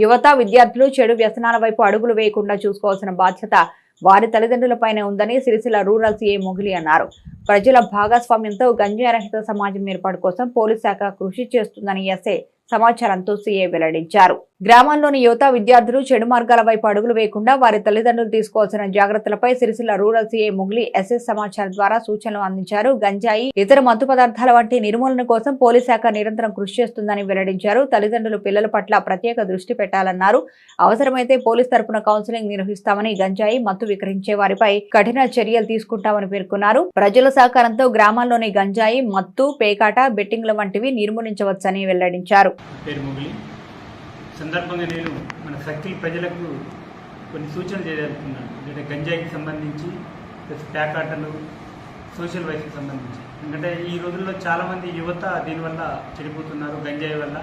యువత విద్యార్థులు చెడు వ్యసనాల వైపు అడుగులు వేయకుండా చూసుకోవాల్సిన బాధ్యత వారి తల్లిదండ్రులపైనే ఉందని సిరిసిల్ల రూరల్ సీఐ మొగిలి అన్నారు. ప్రజల భాగస్వామ్యంతో గంజాయి రహిత సమాజం ఏర్పాటు కోసం పోలీస్ శాఖ కృషి చేస్తుందని ఎస్ఐ సమాచారంతో సీఐ వెల్లడించారు. గ్రామాల్లోని యువత విద్యార్థులు చెడు మార్గాల వైపు అడుగులు వేయకుండా వారి తల్లిదండ్రులు తీసుకోవాల్సిన జాగ్రత్తలపై సిరిసిల్ల రూరల్ సీఐ మొగిలి ఎస్ఎస్ సమాచారం ద్వారా సూచనలు అందించారు. గంజాయి ఇతర మత్తు పదార్థాల వంటి నిర్మూలన కోసం పోలీస్ శాఖ నిరంతరం కృషి చేస్తుందని వెల్లడించారు. తల్లిదండ్రులు పిల్లల పట్ల ప్రత్యేక దృష్టి పెట్టాలన్నారు. అవసరమైతే పోలీస్ తరపున కౌన్సిలింగ్ నిర్వహిస్తామని, గంజాయి మత్తు విక్రయించే వారిపై కఠిన చర్యలు తీసుకుంటామని పేర్కొన్నారు. ప్రజల సహకారంతో గ్రామాల్లోని గంజాయి, మత్తు, పేకాట, బెట్టింగ్ల వంటివి నిర్మూలించవచ్చని వెల్లడించారు. సందర్భంగా నేను మన సర్కిల్ ప్రజలకు కొన్ని సూచనలు చేయదలుచుకున్నాను. అంటే గంజాయికి సంబంధించి, పేకాటలు, సోషల్ వైస్కి సంబంధించి. ఎందుకంటే ఈ రోజుల్లో చాలామంది యువత దీనివల్ల చెడిపోతున్నారు. గంజాయి వల్ల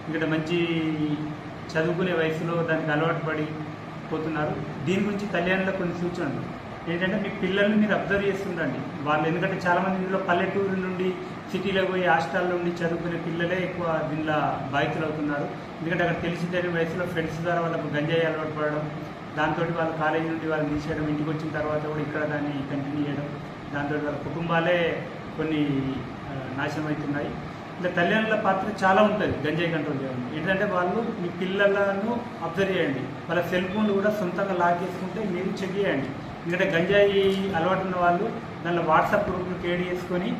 ఎందుకంటే మంచి చదువుకునే వయసులో దానికి అలవాటు పడి పోతున్నారు. దీని గురించి తల్లిదండ్రులకు కొన్ని సూచనలు ఏంటంటే, మీ పిల్లల్ని మీరు అబ్జర్వ్ చేస్తుండండి. వాళ్ళు ఎందుకంటే చాలామంది ఇందులో పల్లెటూరు నుండి సిటీలో పోయి హాస్టల్ నుండి చదువుకునే పిల్లలే ఎక్కువ దీనిలో బాధితులు అవుతున్నారు. ఎందుకంటే అక్కడ తెలిసి తెలియని వయసులో ఫ్రెండ్స్ ద్వారా వాళ్ళకు గంజాయి అలవాటు పడడం, దాంతో వాళ్ళు కాలేజీ నుండి వాళ్ళు తీసేయడం, ఇంటికి వచ్చిన తర్వాత కూడా ఇక్కడ దాన్ని కంటిన్యూ చేయడం, దాంతో వాళ్ళ కుటుంబాలే కొన్ని నాశనం అవుతున్నాయి. ఇలా తల్లిదండ్రుల పాత్ర చాలా ఉంటుంది గంజాయి కంట్రోల్ చేయడం. ఏంటంటే వాళ్ళు మీ పిల్లలను అబ్జర్వ్ చేయండి. వాళ్ళ సెల్ ఫోన్లు కూడా సొంతంగా లాక్ చేసుకుంటే మీరు చెక్ చేయండి. ఎందుకంటే గంజాయి అలవాటు ఉన్న వాళ్ళు దానిలో వాట్సాప్ గ్రూప్లు క్రియేట్ చేసుకొని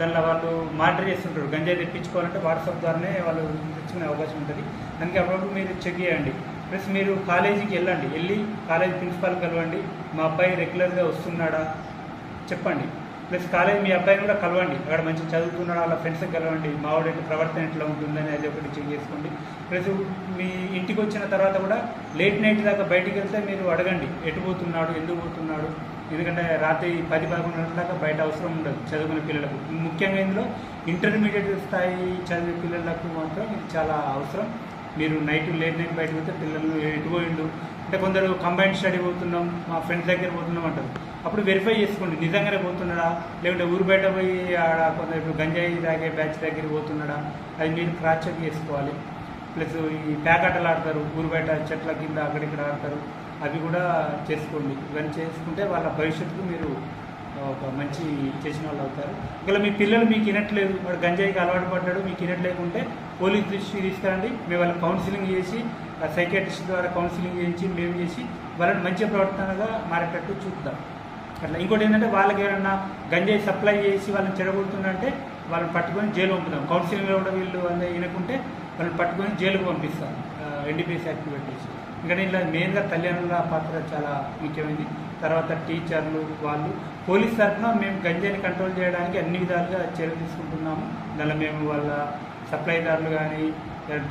దానిలో వాళ్ళు మానిటర్ చేస్తుంటారు. గంజాయి తెప్పించుకోవాలంటే వాట్సాప్ ద్వారానే వాళ్ళు తెచ్చుకునే అవకాశం ఉంటుంది. అందుకే అప్పుడప్పుడు మీరు చెక్ చేయండి. ప్లస్ మీరు కాలేజీకి వెళ్ళి కాలేజీ ప్రిన్సిపాల్ కలవండి. మా అబ్బాయి రెగ్యులర్గా వస్తున్నాడా చెప్పండి. ప్లస్ కాలేజీ మీ అబ్బాయిని కూడా కలవండి. అక్కడ మంచిగా చదువుతున్నాడా, వాళ్ళ ఫ్రెండ్స్కి కలవండి. మావాడి ప్రవర్తన ఎట్లా ఉంటుందని అది ఒకటి చెక్ చేసుకోండి. ప్లస్ మీ ఇంటికి వచ్చిన తర్వాత కూడా లేట్ నైట్ దాకా బయటికి వెళ్తే మీరు అడగండి, ఎటు పోతున్నాడు, ఎందుకు పోతున్నాడు. ఎందుకంటే రాత్రి 10-11 గంటల దాకా బయట అవసరం ఉండదు చదువుకునే పిల్లలకు. ముఖ్యంగా ఇందులో ఇంటర్మీడియట్ స్థాయి చదివే పిల్లలకు మాత్రం ఇది చాలా అవసరం. మీరు లేట్ నైట్ బయటకు వెళ్తే పిల్లలు ఎటు పోయిండు అంటే, కొందరు కంబైన్డ్ స్టడీ పోతున్నాం, మా ఫ్రెండ్స్ దగ్గర పోతున్నాం అంటారు. అప్పుడు వెరిఫై చేసుకోండి, నిజంగానే పోతున్నాడా, లేకుంటే ఊరు బయట పోయి ఆడ కొందరు గంజాయి తాగే బ్యాచ్ దగ్గర పోతున్నాడా, అది మీరు క్రాస్ చెక్ చేసుకోవాలి. ప్లస్ ఈ పేకాటలు ఆడతారు, ఊరు బయట చెట్ల కింద అక్కడిక్కడ ఆడతారు, అవి కూడా చేసుకోండి. ఇవన్నీ చేసుకుంటే వాళ్ళ భవిష్యత్తుకు మీరు ఒక మంచి చేసిన వాళ్ళు అవుతారు. ఒకవేళ మీ పిల్లలు మీకు వినట్లేదు, వాడు గంజాయికి అలవాటు పడ్డాడు, మీకు వినట్లేకుంటే పోలీస్ దృష్టికి తీసుకురండి. మేము వాళ్ళకి కౌన్సిలింగ్ చేసి, సైకియాట్రిస్ట్ ద్వారా కౌన్సిలింగ్ చేయించి మేము చేసి వాళ్ళని మంచి ప్రవర్తనగా మారేటట్టు చూద్దాం. అట్లా ఇంకోటి ఏంటంటే, వాళ్ళకి ఏమన్నా గంజాయి సప్లై చేసి వాళ్ళని చెడగొడుతుందంటే వాళ్ళని పట్టుకొని జైలు పంపుతాం. కౌన్సిలింగ్లో కూడా వీళ్ళు అందరూ వినకుంటే వాళ్ళని పట్టుకొని జైలుకు పంపిస్తాం, ఎన్డీపీఎస్ యాక్టివేట్ చేసి. ఎందుకంటే ఇలా మెయిన్గా తల్లిదండ్రుల పాత్ర చాలా ముఖ్యమైనది. తర్వాత టీచర్లు, వాళ్ళు పోలీస్ తరఫున మేము గంజాయిని కంట్రోల్ చేయడానికి అన్ని విధాలుగా చర్యలు తీసుకుంటున్నాము. దానిలో మేము వాళ్ళ సప్లైదారులు కానీ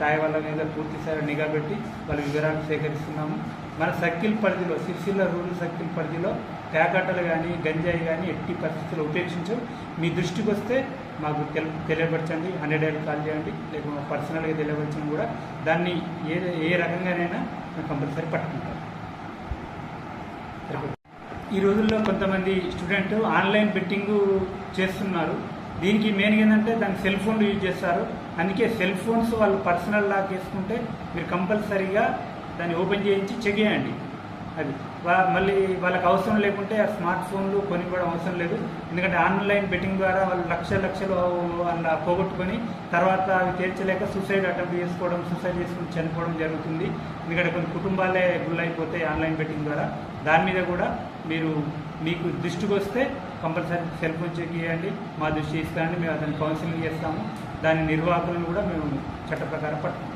తాయి వాళ్ళ మీద పూర్తి స్థాయి నిఘా పెట్టి వాళ్ళ వివరాలు సేకరిస్తున్నాము. మన సర్కిల్ పరిధిలో, సిరిసిల్ల రూరల్ సర్కిల్ పరిధిలో పేకాటలు కానీ గంజాయి కానీ ఎట్టి పరిస్థితుల్లో ఉపేక్షించు. మీ దృష్టికి వస్తే మాకు తెలియపరచండి, 100 కాల్ చేయండి, లేకపోతే పర్సనల్గా తెలియపరచడం కూడా దాన్ని ఏ రకంగానైనా మేము కంపల్సరీ పట్టుకుంటాం. ఈ రోజుల్లో కొంతమంది స్టూడెంట్ ఆన్లైన్ బెట్టింగ్ చేస్తున్నారు. దీనికి మెయిన్గా ఏంటంటే దానికి సెల్ ఫోన్లు యూజ్ చేస్తారు. అందుకే సెల్ ఫోన్స్ వాళ్ళు పర్సనల్ లాక్ చేసుకుంటే మీరు కంపల్సరీగా దాన్ని ఓపెన్ చేయించి చెక్ చేయండి. అది మళ్ళీ వాళ్ళకి అవసరం లేకుంటే ఆ స్మార్ట్ ఫోన్లు కొనివ్వడం అవసరం లేదు. ఎందుకంటే ఆన్లైన్ బెట్టింగ్ ద్వారా వాళ్ళు లక్షలు వాళ్ళ పోగొట్టుకొని తర్వాత అవి తీర్చలేక సూసైడ్ అటెంప్ట్ చేసుకోవడం, సూసైడ్ చేసుకుని చనిపోవడం జరుగుతుంది. ఎందుకంటే కొన్ని కుటుంబాలే గుళ్ళైపోతాయి ఆన్లైన్ బెట్టింగ్ ద్వారా. దాని మీద కూడా మీకు దృష్టికి వస్తే కంపల్సరీ సెల్ ఫోన్ చెక్ చేయండి, మా దృష్టి ఇస్తానండి, మేము అతన్ని కౌన్సిలింగ్ చేస్తాము. దాని నిర్వాహకులను కూడా మేము చట్ట ప్రకారం పట్టుకుంటాం.